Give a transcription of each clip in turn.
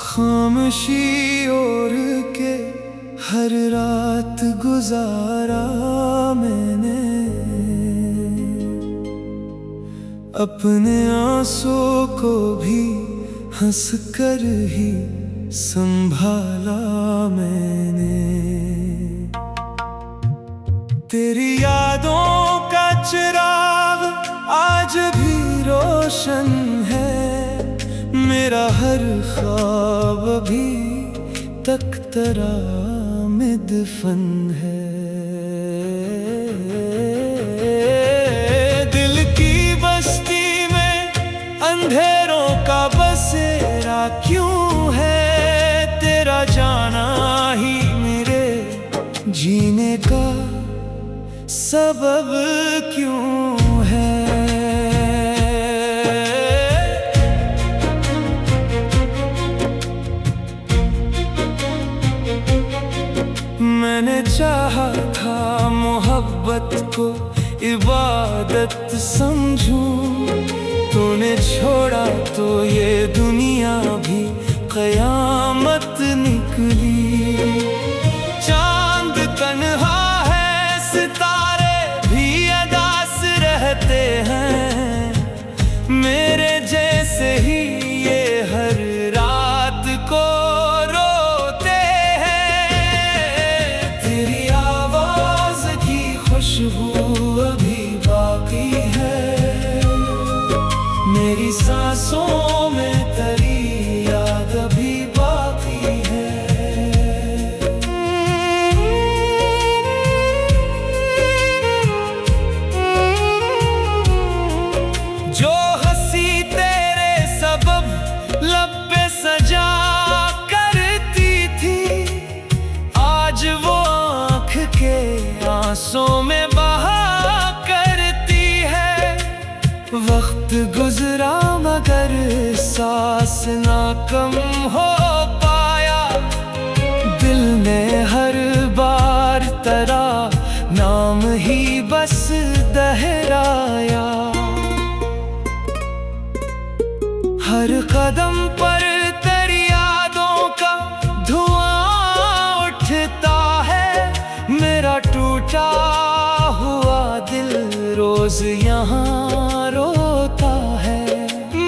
खामोशी ओढ़ के हर रात गुजारा मैंने, अपने आंसू को भी हंस कर ही संभाला मैंने। तेरी यादों का चिराग आज भी रोशन है, मेरा हर ख्वाब अभी तक तेरा में दफन है। दिल की बस्ती में अंधेरों का बसेरा क्यों है, तेरा जाना ही मेरे जीने का सबब क्यों है। मैंने चाहा था मोहब्बत को इबादत समझूं, तूने छोड़ा तो ये दुनिया भी कयामत निकली। चांद तन्हा है, सितारे भी अदास रहते हैं, मेरे जैसे ही ये हर रात को रोते हैं। तेरी आवाज की खुशबू अभी बाकी है, मेरी सांसों में तेरी याद अभी बाकी है। जो हंसी तेरे सबब लब पे सजा करती थी, आज वो आँख के आंसों में बहा करती है। वक्त गुजरा मगर सांस ना कम हो पाया, दिल ने हर बार तेरा नाम ही बस दोहराया। हर कदम पर तेरी यादों का धुआं उठता है, मेरा टूटा हुआ दिल रोज यहाँ रोता है।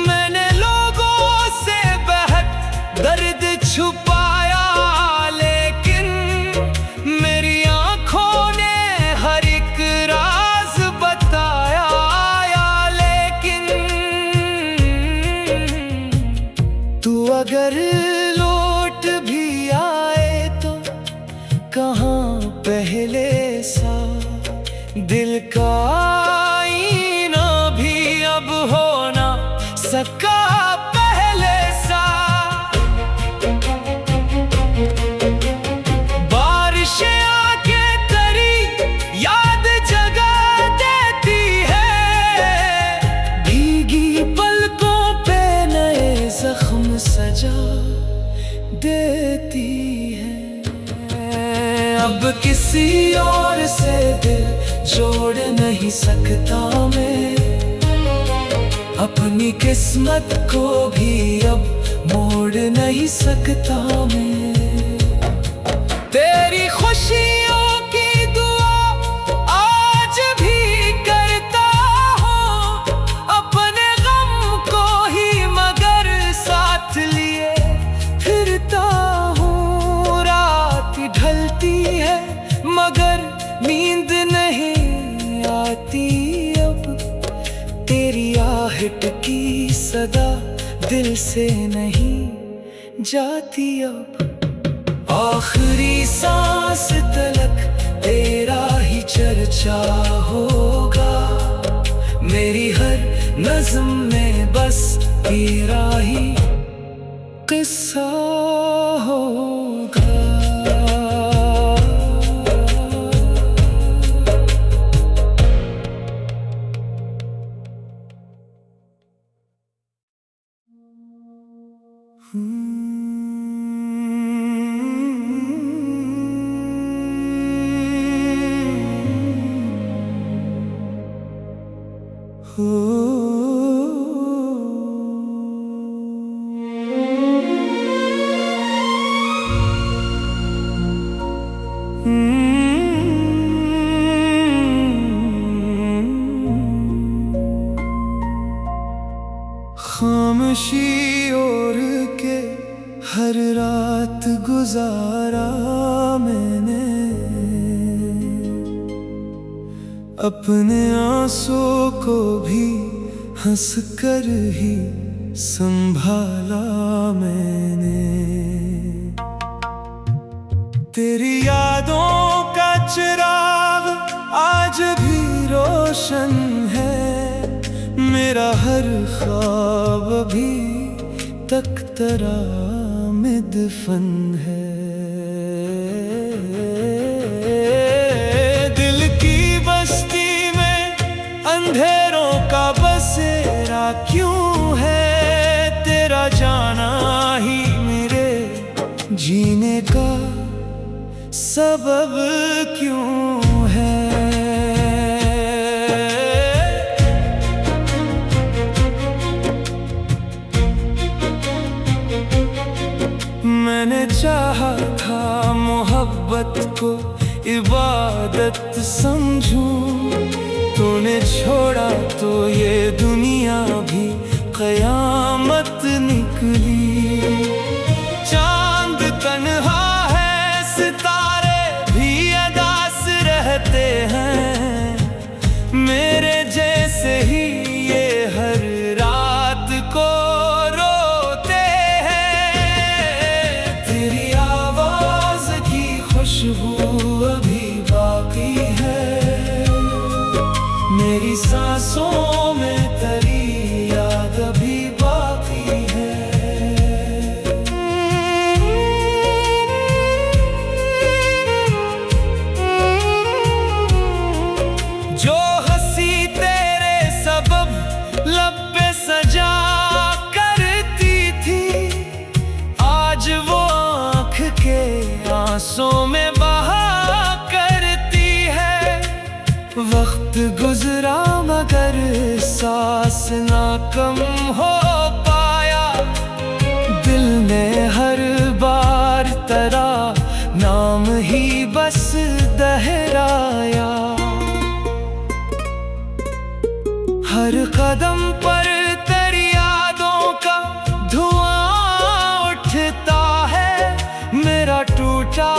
मैंने लोगों से बहुत दर्द छुपाया, लेकिन मेरी आंखों ने हर एक राज बताया। लेकिन तू अगर लौट भी आए तो कहाँ पहले सा, दिल का आईना भी अब हो ना सका पहले सा। बारिशें आके तेरी याद जगा देती है, भीगी पलकों पे नए जख्म सजा देती है। अब किसी और से दिल जोड़ नहीं सकता मैं, अपनी किस्मत को भी अब मोड़ नहीं सकता मैं। तेरी खुशियों की दुआ आज भी करता हूँ, अपने गम को ही मगर साथ लिए फिरता हूँ। रात ढलती है मगर नींद नहीं आती अब, तेरी आहट की सदा दिल से नहीं जाती अब। आखिरी सांस तलक तेरा ही चर्चा होगा, मेरी हर नज़्म में बस तेरा ही किस्सा होगा। हर रात गुजारा मैंने अपने आंसू को भी हंस कर ही संभाला मैंने। तेरी यादों का चिराग आज भी रोशन है, मेरा हर ख्वाब भी तक तेरा में दफन है। दिल की बस्ती में अंधेरों का बसेरा क्यों है, तेरा जाना ही मेरे जीने का सबब क्यों है। मैंने चाहा था मोहब्बत को इबादत समझूं, तूने छोड़ा तो ये दुनिया भी क़यामत निकली। चांद तन्हा है, सितारे भी अदास रहते हैं, मेरे जैसे ही ये हर रात को रोते हैं। तेरी आवाज की खुशबू अभी बाकी है, मेरी सांसों में तेरी याद अभी बाकी है। जो हंसी तेरे सबब लब पे सजा करती थी, आज वो आँख के आंसू में बहा करती है। वक्त गुजरा मगर सांस ना कम हो पाया, दिल ने हर बार तेरा नाम ही बस दोहराया। हर कदम पर तेरी यादों का धुआं उठता है, मेरा टूटा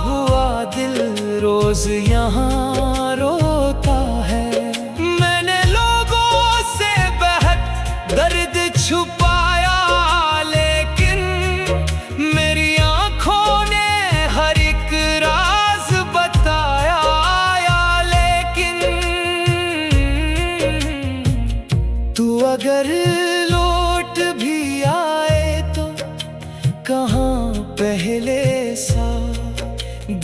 हुआ दिल रोज यहाँ रोता है। मैंने लोगों से बहुत दर्द छुपाया, लेकिन मेरी आंखों ने हर एक राज बताया। लेकिन तू अगर लौट भी आए तो कहाँ पहले सा,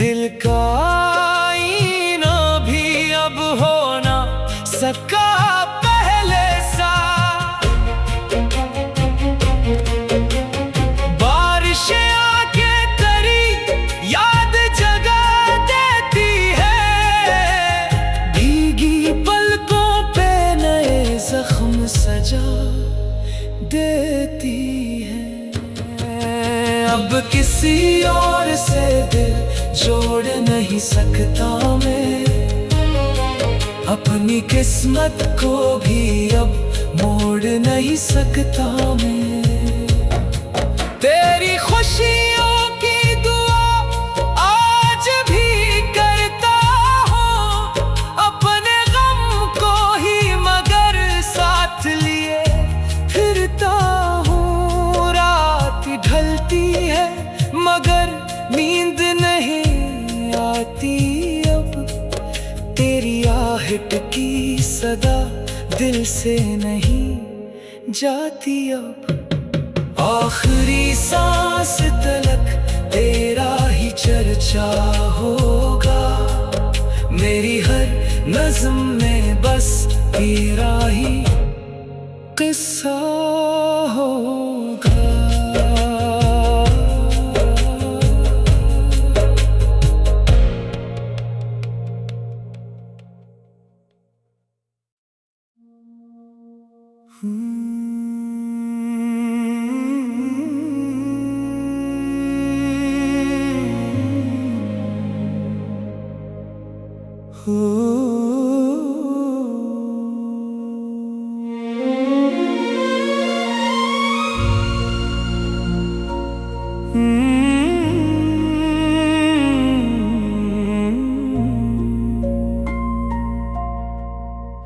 दिल का आईना भी अब हो ना सका पहले सा। बारिशें आके तेरी याद जगा देती है, भीगी पलकों पे नए जख्म सजा देती है। अब किसी और से दिल जोड़ नहीं सकता मैं, अपनी किस्मत को भी अब मोड़ नहीं सकता मैं। तेरी खुशियों की दुआ आज भी करता हूँ, अपने गम को ही मगर साथ लिए फिरता हूँ। रात ढलती है मगर नींद नहीं आती अब, तेरी आहट की सदा दिल से नहीं जाती अब। आखिरी सांस तलक तेरा ही चर्चा होगा, मेरी हर नज़्म में बस तेरा ही किस्सा होगा।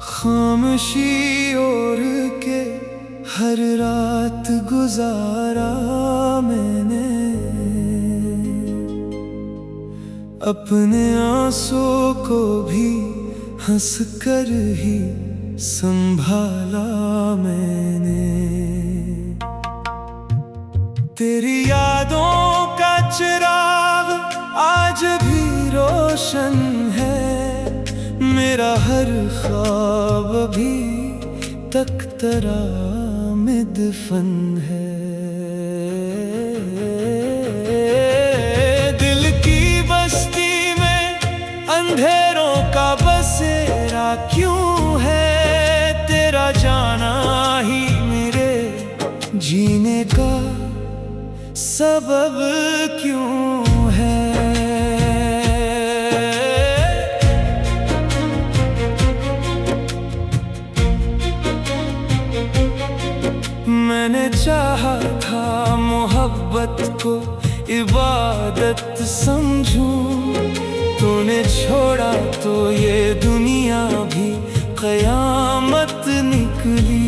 खामोशी ओढ़ के हर रात गुजारा मैंने, अपने आंसू को भी हंस कर ही संभाला मैंने। तेरी यादों का चिराग आज भी रोशन है, मेरा हर ख्वाब भी तक तरा में दफन है। दिल की बस्ती में अंधेरों का बसेरा क्यों है, तेरा जाना ही मेरे जीने का सबब क्यों है। मैंने चाहा था मोहब्बत को इबादत समझूं, तूने छोड़ा तो ये दुनिया भी क़यामत निकली।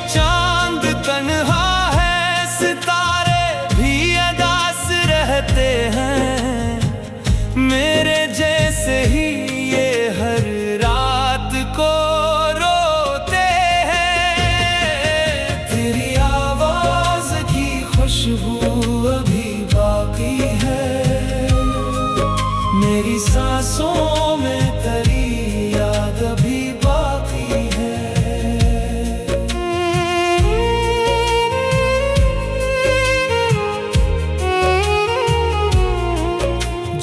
चांद तन्हा है, सितारे भी अदास रहते हैं, मेरे जैसे ही ये हर रात को रोते हैं। तेरी आवाज की खुशबू अभी बाकी है, मेरी सांसों में तेरी याद अभी बाकी है।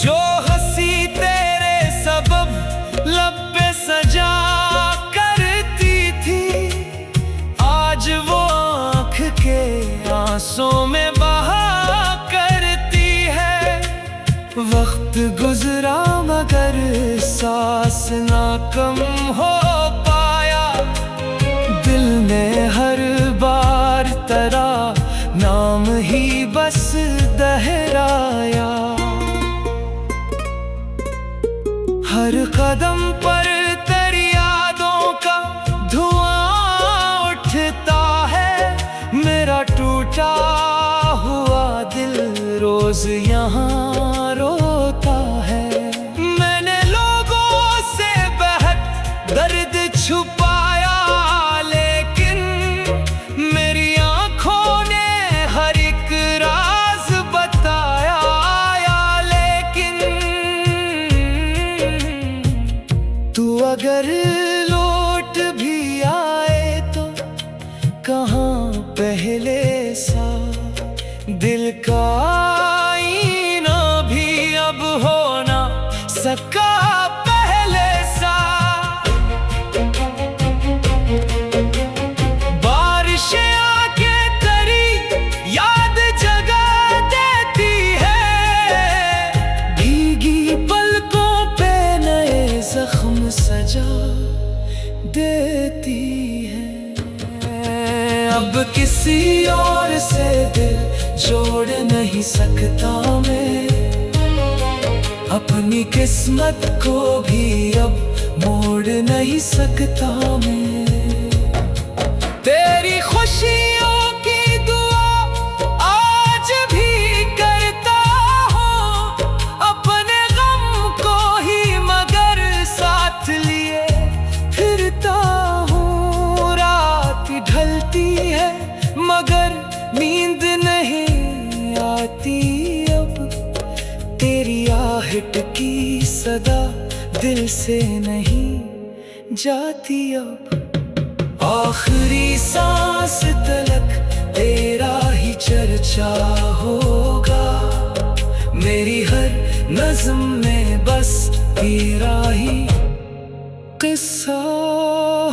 जो हंसी तेरे सबब लब पे सजा करती थी, आज वो आँख के आंसों में बहा करती है। वक्त गुजरा मगर सांस ना कम हो पाया, दिल ने हर बार तेरा नाम ही बस दोहराया। हर कदम पर तेरी यादों का धुआं उठता है, मेरा टूटा हुआ दिल रोज यहाँ रोता है। मैंने लोगों से बहुत दर्द छुपाया, लेकिन मेरी आंखों ने हर एक राज बताया। लेकिन तू अगर लौट भी आए तो कहाँ पहले सा, दिल का आईना भी अब हो ना सका पहले सा। बारिशें आके तेरी याद जगा देती है, भीगी पलकों पे नए जख्म सजा देती है। अब किसी और से दिल जोड़ नहीं सकता मैं, अपनी किस्मत को भी अब मोड़ नहीं सकता मैं। तेरी खुशियों की दुआ आज भी करता हूँ, अपने गम को ही मगर साथ लिए फिरता हूँ। रात ढलती है मगर नींद नहीं आती अब, तेरी आहट की सदा दिल से नहीं जाती अब। आखिरी सांस तलक तेरा ही चर्चा होगा, मेरी हर नज़्म में बस तेरा ही किस्सा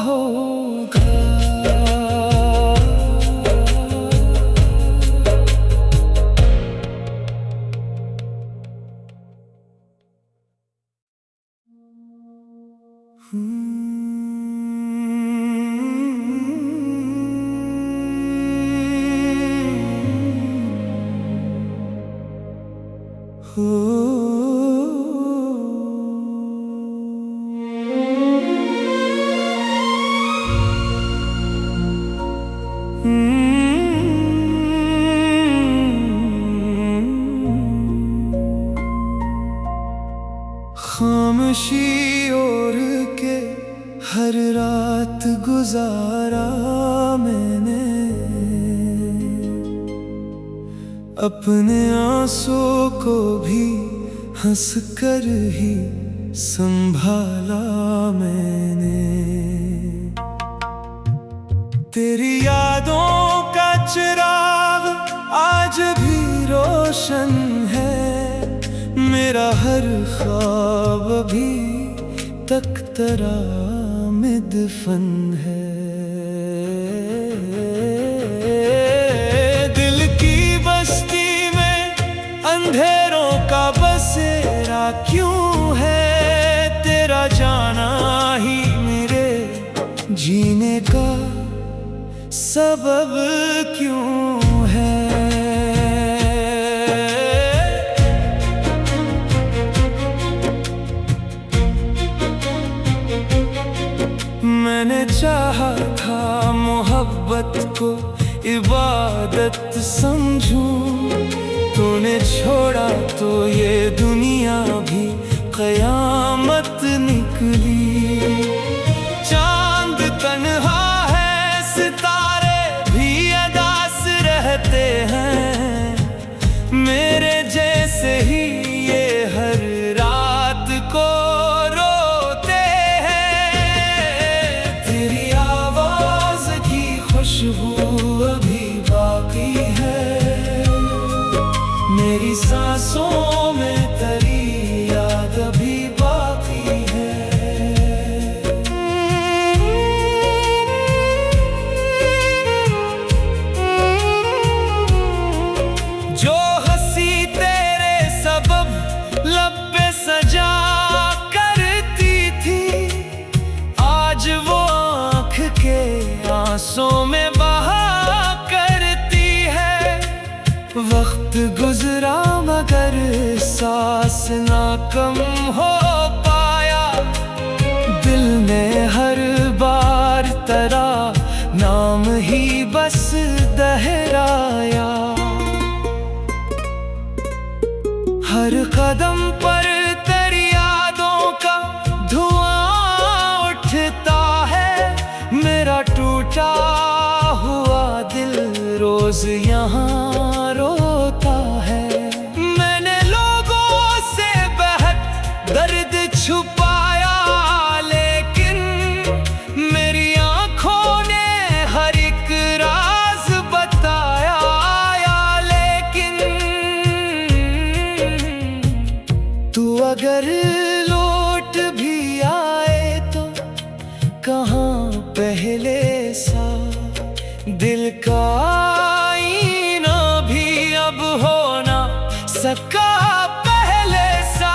होगा। खामोशी ओढ़ के हर रात गुजारा मैंने, अपने आंसू को भी हंस कर ही संभाला मैंने। तेरी यादों का चिराग आज भी रोशन है, मेरा हर ख्वाब भी तक तरा में दफन है। दिल की बस्ती में अंधेरों का बसेरा क्यों है, तेरा जाना ही मेरे जीने का सबब क्यों है। मैंने चाहा था मोहब्बत को इबादत समझूं, तूने छोड़ा तो ये दुनिया भी कयामत निकली। चांद तन्हा है, सितारे भी अदास रहते हैं, मेरे जैसे ही ये हर रात को रोते हैं। तेरी आवाज की खुशबू अभी बाकी है, मेरी सांसों में तेरी याद अभी बाकी है। जो हंसी तेरे सबब लब पे सजा करती थी, आज वो आँख के आंसों में बहा करती है। वक्त गुजरा मगर सांस ना कम हो पाया, दिल ने हर बार तेरा नाम ही बस दोहराया। हर कदम पर तेरी यादों का धुआं उठता है, मेरा टूटा हुआ दिल रोज यहाँ रोता है। मैंने लोगों से बहुत दर्द छुपाया, लेकिन मेरी आंखों ने हर एक राज बताया। लेकिन तू अगर लौट भी आए तो कहाँ पहले सा, दिल का आईना भी अब हो ना सका पहले सा।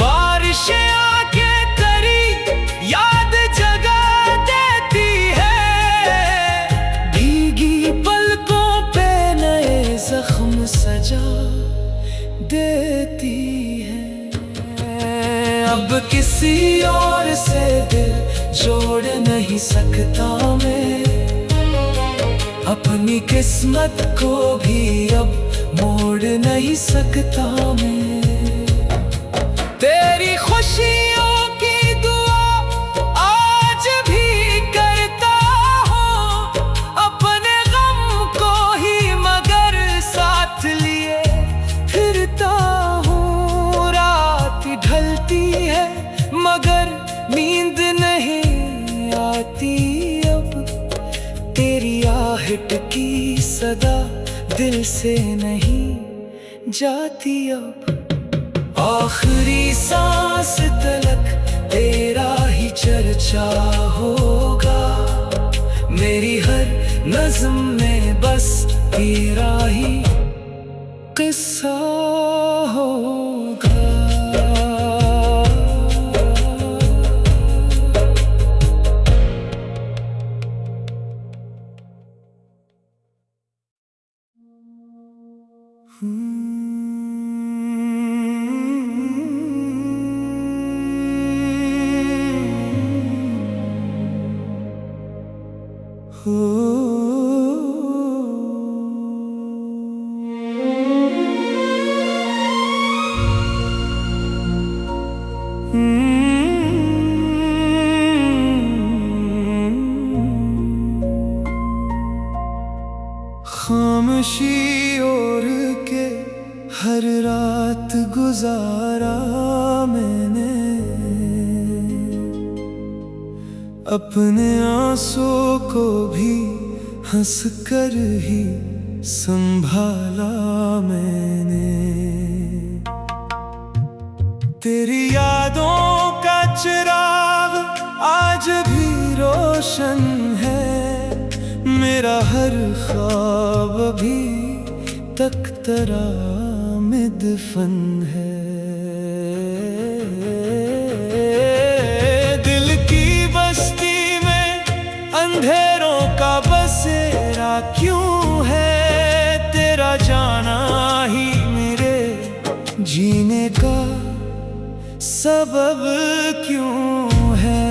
बारिशें आके तेरी याद जगा देती है, भीगी पलकों पे नए जख्म सजा देती है। अब किसी और से दिल जोड़ नहीं सकता मैं, अपनी किस्मत को भी अब मोड़ नहीं सकता मैं। तेरी खुशियों की दुआ आज भी करता हूँ, अपने गम को ही मगर साथ लिए फिरता हूँ। रात ढलती है मगर नींद नहीं आती अब, तेरी आहट की सदा दिल से नहीं जाती अब। आखिरी सांस तलक तेरा ही चर्चा होगा, मेरी हर नज़्म में बस तेरा ही किस्सा होगा। खामोशी ओढ़ के हर रात गुजारा मैंने, अपने आंसू को भी हंस कर ही संभाला मैंने। तेरी यादों का चिराग आज भी रोशन है, मेरा हर ख्वाब अभी तक तेरा मिदफन है। दिल की बस्ती में अंधेरों का बसेरा क्यों है, तेरा जाना ही मेरे जीने का सबब क्यों है।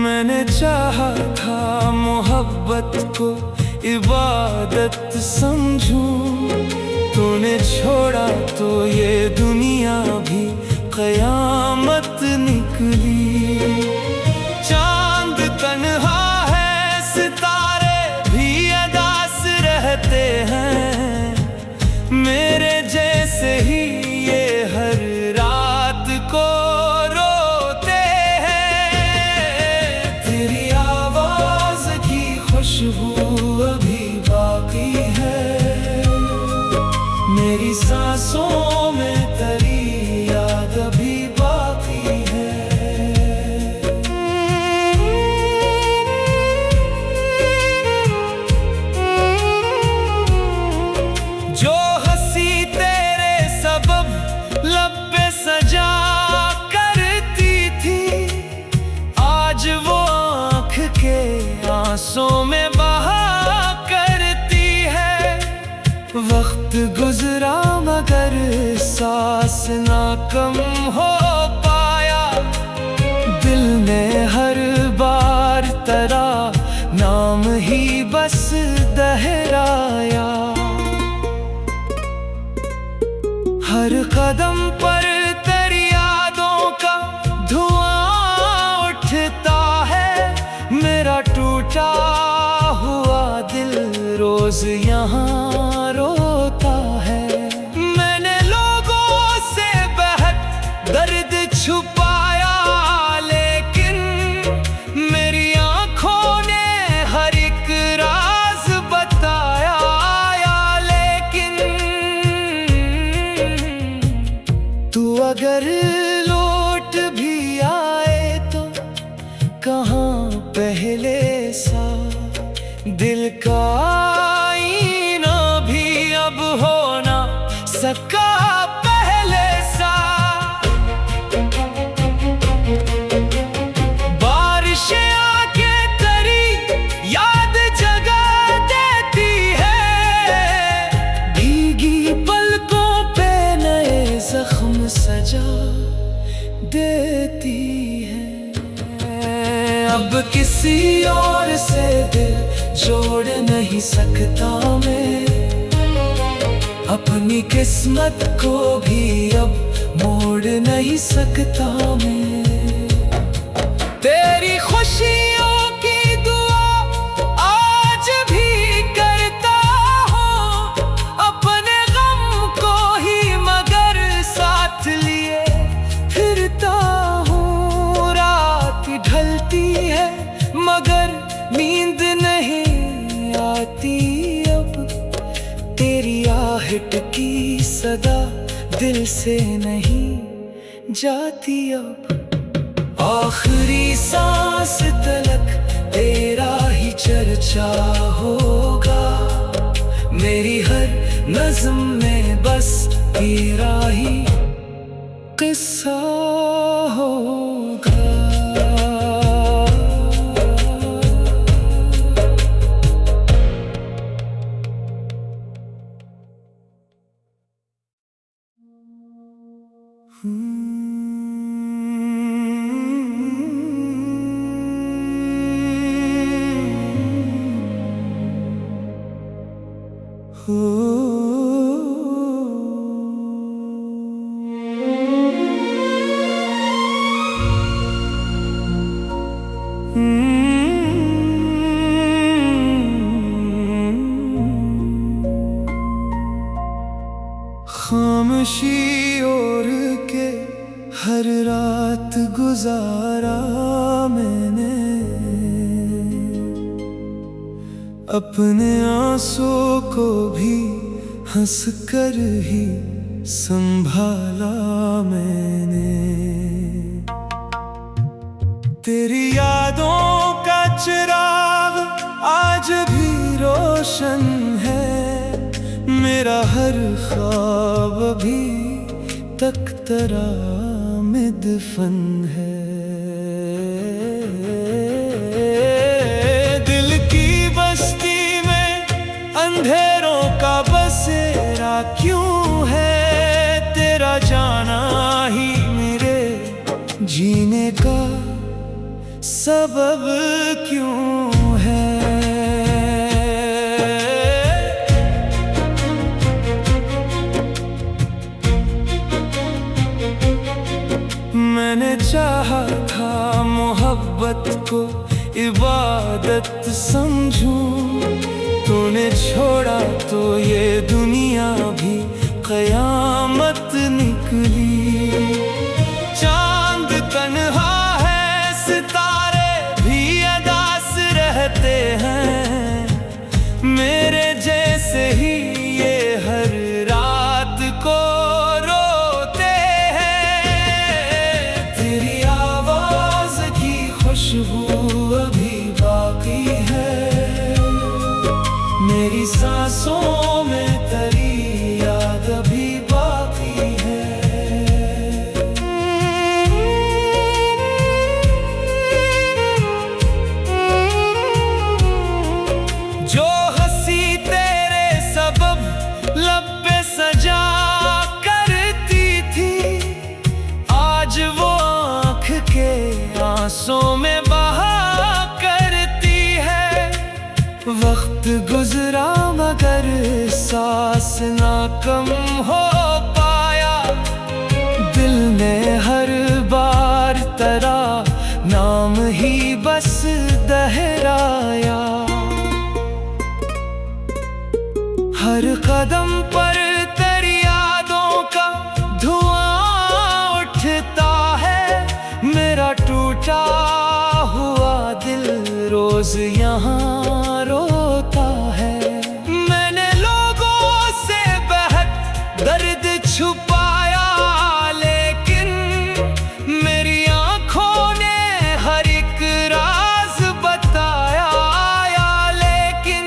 मैंने चाहा था मोहब्बत को इबादत समझूं, तूने छोड़ा तो ये दुनिया भी कयामत निकली। चांद तन्हा है, सितारे भी अदास रहते हैं, मेरे जैसे ही ये हर रात को खुशबू अभी बाकी है, मेरी सांसों में तेरी याद अभी बाकी है। जो हंसी तेरे सबब लब पे सजा करती थी, आज वो आँख के आंसों में वक्त गुजरा मगर सांस ना कम हो पाया, दिल ने हर बार तेरा नाम ही बस दोहराया। हर कदम पर तेरी यादों का धुआं उठता है, मेरा टूटा हुआ दिल रोज यहाँ रोता है। मैंने लोगों से बहुत दर्द छुपाया, लेकिन मेरी आंखों ने हर एक राज बताया। लेकिन तू अगर लौट भी आए तो कहाँ पहले सा दिल का आईना भी अब हो ना सका पहले सा। बारिशें आके तेरी याद जगा देती है, भीगी पलकों पे नए जख्म सजा देती है। अब किसी और से दिल जोड़ नहीं सकता मैं, अपनी किस्मत को भी अब मोड़ नहीं सकता मैं। तेरी खुशियों की दुआ आज भी करता हूँ, अपने गम को ही मगर साथ लिए फिरता हूँ। रात ढलती है मगर नींद नहीं आती अब, तेरी आहट की सदा दिल से नहीं जाती अब। आखिरी सांस तलक तेरा ही चर्चा होगा, मेरी हर नज़्म में बस तेरा ही किस्सा होगा। खामोशी ओढ़ के हर रात गुजारा मैंने, अपने आंसू को भी हंस कर ही संभाला मैंने। तेरी यादों का चिराग आज भी रोशन है, मेरा हर ख्वाब अभी तक तेरा में दफन है। दिल की बस्ती में अंधेरों का बसेरा क्यों है, तेरा जाना ही मेरे जीने का सबब क्यों है। मैंने चाहा था मोहब्बत को इबादत समझूं, तूने छोड़ा तो ये दुनिया भी कयामत निकली। चांद तन्हा है, सितारे भी अदास रहते हैं, मेरे जैसे ही ये हर रात को रोते हैं। तेरी आवाज की खुशबू अभी बाकी है, मेरी सांसों में तेरी याद अभी बाकी है। जो हंसी तेरे सबब लब पे सजा करती थी, आज वो आँख के आंसों में बहा करती है। वक्त गुजरा मगर सांस ना कम हो पाया, दिल ने हर बार तेरा नाम ही बस दोहराया। हर कदम पर तेरी यादों का धुआं उठता है, मेरा टूटा हुआ दिल रोज यहाँ रोता है। मैंने लोगों से बहुत दर्द छुपाया, लेकिन मेरी आंखों ने हर एक राज बताया। लेकिन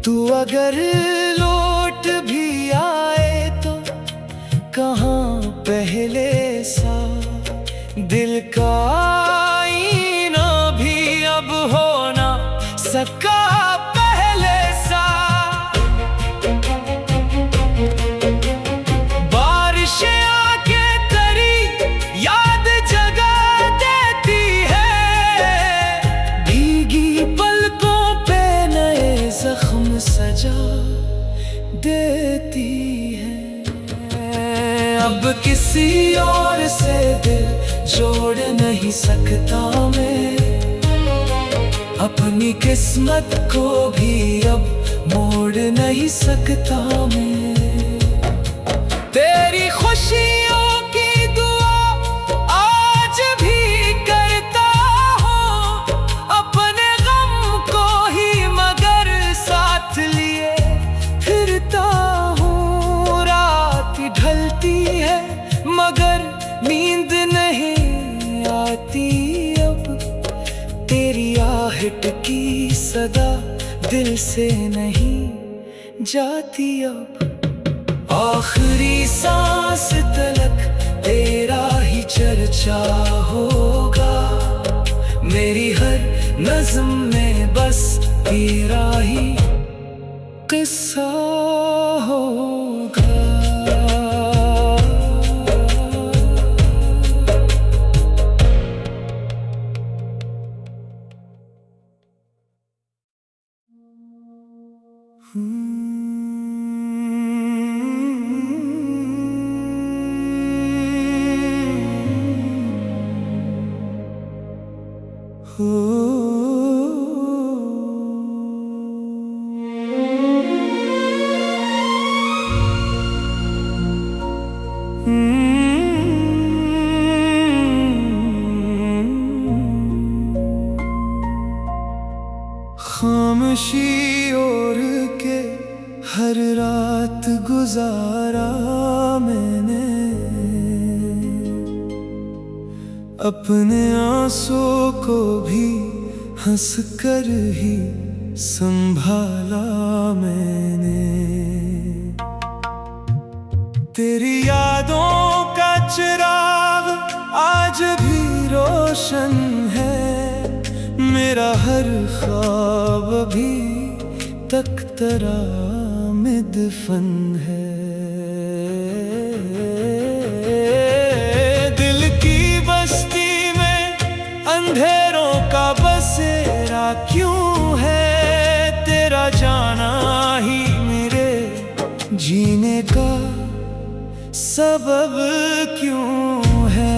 तू अगर लौट भी आए तो कहाँ पहले सा, दिल का आईना भी अब हो ना सका पहले सा। बारिशें आके तेरी याद जगा देती है, भीगी पलकों पे नए जख्म सजा देती है। अब किसी और से दिल जोड़ नहीं सकता मैं, अपनी किस्मत को भी अब मोड़ नहीं सकता मैं। तेरी खुशियों की दुआ आज भी करता हूँ, अपने गम को ही मगर साथ लिए फिरता हूँ। रात ढलती है मगर नींद नहीं आती अब, तेरी आहट की सदा दिल से नहीं जाती अब। आखिरी सांस तलक तेरा ही चर्चा होगा, मेरी हर नज़्म में बस तेरा ही किस्सा होगा। खामोशी ओढ़ के हर रात गुजारा मैंने, अपने आंसू को भी हंस कर ही संभाला मैंने। तेरी यादों का चिराग आज भी रोशन है, मेरा हर ख्वाब भी तक तरा में दफन है। दिल की बस्ती में अंधेरों का बसेरा क्यों है, तेरा जाना ही मेरे जीने का सबब क्यों है।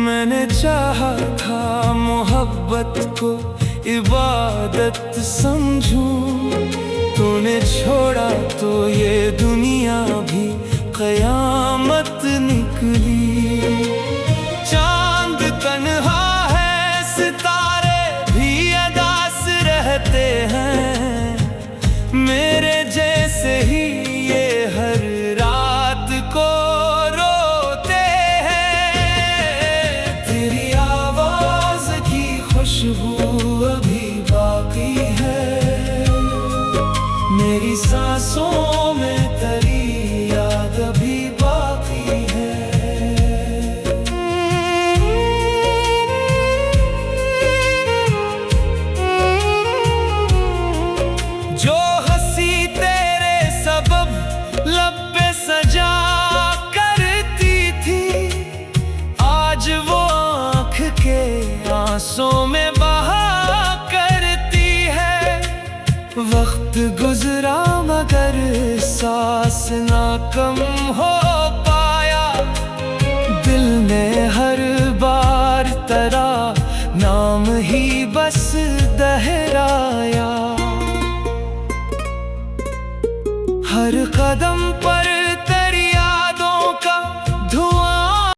मैंने चाहा था मोहब्बत को इबादत समझूं, तूने छोड़ा तो ये दुनिया भी क़यामत निकली। चांद तन्हा है, सितारे भी अदास रहते हैं, मेरे जैसे ही ये हर रात को रोते हैं। तेरी आवाज की खुशबू अभी बाकी है, मेरी सांसों में तेरी याद अभी बाकी है। जो हंसी तेरे सबब लब पे सजा करती थी, आज वो आँख के आंसू में बहा करती है। वक्त गुजरा मगर सांस ना कम हो पाया, दिल ने हर बार तेरा नाम ही बस दोहराया। हर कदम पर